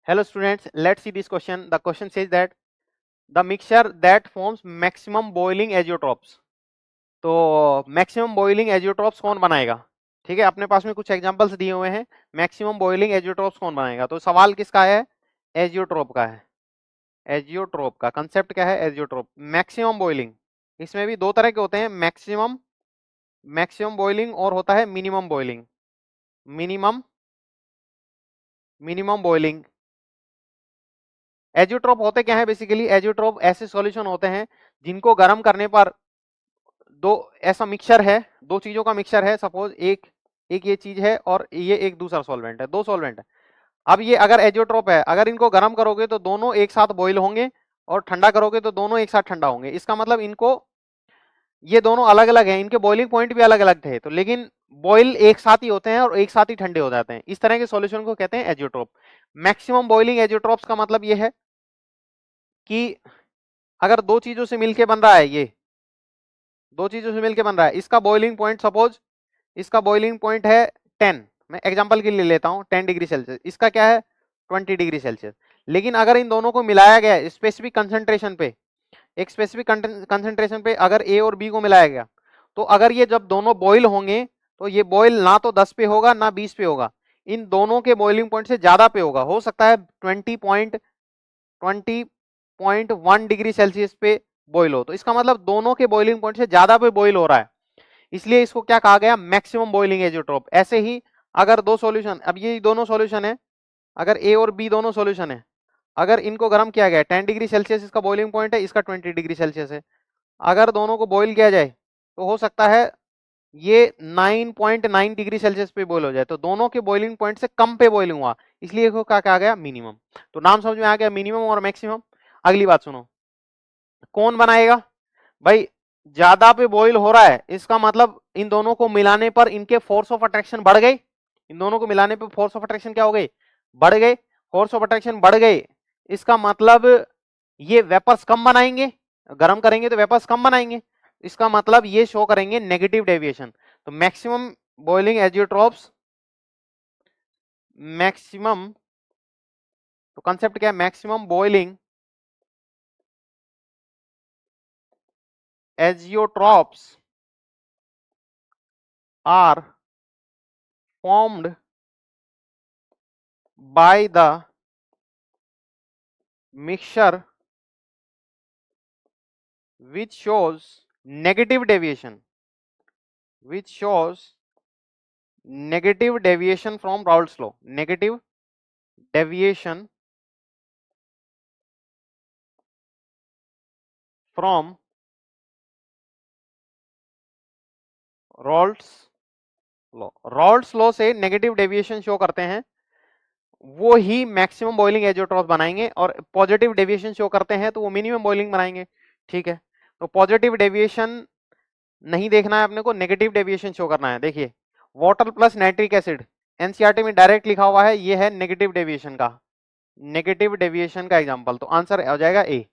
Hello students, let's see this question. The question says that the mixture that forms maximum boiling azeotrophs. तो maximum boiling azeotropes कौन बनाएगा? ठीक है, अपने पास में कुछ एग्जांपल्स दिए हुए हैं। मैक्सिमम बॉइलिंग एजियोट्रॉप्स कौन बनाएगा? तो सवाल किसका है? एजियोट्रोप का है। एजियोट्रोप का कंसेप्ट क्या है? Azeotrope maximum boiling. इसमें भी दो तरह के होते हैं, मैक्सिमम मैक्सिमम बॉइलिंग और होता है minimum boiling. Minimum minimum boiling. Azeotrope होते क्या है? बेसिकली एजियोट्रोप ऐसे सॉल्यूशन होते हैं जिनको गर्म करने पर दो ऐसा मिक्सचर है, दो चीजों का मिक्सचर है। सपोज एक ये चीज है और ये एक दूसरा सॉल्वेंट है, दो सॉल्वेंट है। अब ये अगर एजियोट्रोप है, अगर इनको गर्म करोगे तो दोनों एक साथ बॉईल होंगे और ठंडा करोगे तो दोनों एक साथ ठंडा होंगे। इसका मतलब इनको, ये दोनों अलग अलग हैं, इनके बॉइलिंग पॉइंट भी अलग अलग थे, तो लेकिन बॉईल एक साथ ही होते हैं और एक साथ ही ठंडे हो जाते हैं। इस तरह के सॉल्यूशन को कहते हैं एजियोट्रोप। मैक्सिमम बॉइलिंग एजियोट्रोप्स का मतलब ये है कि अगर दो चीजों से मिलके बन रहा है, ये दो चीजों से मिलके बन रहा है, इसका बॉइलिंग पॉइंट, सपोज इसका बॉइलिंग पॉइंट है 10, मैं एग्जांपल के लिए लेता हूं 10 डिग्री सेल्सियस, इसका क्या है 20 डिग्री सेल्सियस। लेकिन अगर इन दोनों को मिलाया गया स्पेसिफिक कंसंट्रेशन पे, एक स्पेसिफिक कंसंट्रेशन पे अगर ए और बी को मिलाया गया, तो अगर ये जब दोनों बॉईल होंगे तो ये बॉईल ना तो 10 पे होगा ना 20 पे होगा, इन दोनों के बॉइलिंग पॉइंट से ज्यादा पे होगा। हो सकता है 20.1 डिग्री सेल्सियस पे बॉईल हो, तो इसका मतलब दोनों के बॉइलिंग पॉइंट से ज्यादा पे बॉईल हो रहा है, इसलिए इसको क्या कहा गया? Maximum boiling azeotrope. ऐसे ही अगर दो सॉल्यूशन, अब ये दोनों सॉल्यूशन है, अगर ए और बी दोनों सॉल्यूशन है, अगर इनको गर्म किया गया 10 डिग्री सेल्सियस इसका बॉइलिंग पॉइंट है, इसका 20 डिग्री सेल्सियस है, अगर दोनों को बॉईल किया जाए तो हो सकता है ये 9.9 डिग्री सेल्सियस पे बॉईल हो जाए, तो दोनों के बॉइलिंग पॉइंट से कम पे बॉइलिंग हुआ, इसलिए इसको क्या कहा गया? मिनिमम। तो नाम समझ में आ गया, मिनिमम और मैक्सिमम। अगली बात सुनो, कौन बनाएगा? भाई ज्यादा पे बॉईल हो रहा है, इसका मतलब इन दोनों को मिलाने पर इनके फोर्स ऑफ अट्रैक्शन बढ़ गए। इन दोनों को मिलाने पर फोर्स ऑफ अट्रैक्शन क्या हो गए? बढ़ गए। फोर्स ऑफ अट्रैक्शन बढ़ गए, इसका मतलब ये वेपर्स कम बनाएंगे, गर्म करेंगे तो वेपर्स कम बनाएंगे, इसका मतलब ये शो करेंगे नेगेटिव डेविएशन। तो मैक्सिमम बॉइलिंग एजियोट्रोप्स, मैक्सिमम, तो कंसेप्ट क्या है? Maximum boiling azeotropes are formed by the mixture which shows negative deviation, which shows negative deviation from Raoult's law, negative deviation from Raoult's law। Raoult's law से negative deviation show करते हैं, वो ही maximum boiling azeotropes बनाएंगे, और positive deviation show करते हैं तो वो मिनिमम बॉइलिंग बनाएंगे। ठीक है, तो पॉजिटिव डेविएशन नहीं देखना है अपने को, नेगेटिव डेविएशन शो करना है। देखिए water plus nitric acid, NCERT में डायरेक्ट लिखा हुआ है, ये है नेगेटिव डेविएशन का, नेगेटिव डेविएशन का एग्जांपल, तो आंसर हो जाएगा ए।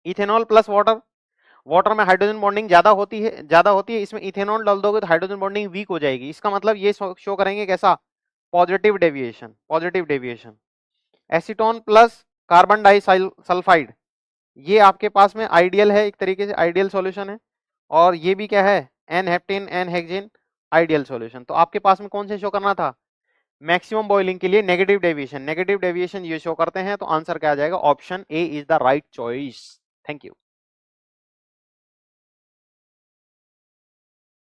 इथेनॉल प्लस वाटर, वाटर में हाइड्रोजन बॉन्डिंग ज्यादा होती है, इसमें इथेनॉल डाल दोगे तो हाइड्रोजन बॉन्डिंग वीक हो जाएगी, इसका मतलब ये शो करेंगे कैसा? Positive deviation, positive deviation. Acetone plus carbon disulphide, ये आपके पास में आइडियल है, एक तरीके से आइडियल सॉल्यूशन है, और ये भी क्या है? N heptane n hexane, ideal solution. तो आपके पास में कौन से शो करना था? मैक्सिमम बॉइलिंग के लिए नेगेटिव डेविएशन, नेगेटिव डेविएशन ये शो करते हैं, तो आंसर क्या आ जाएगा? Option A is the right choice. Thank you.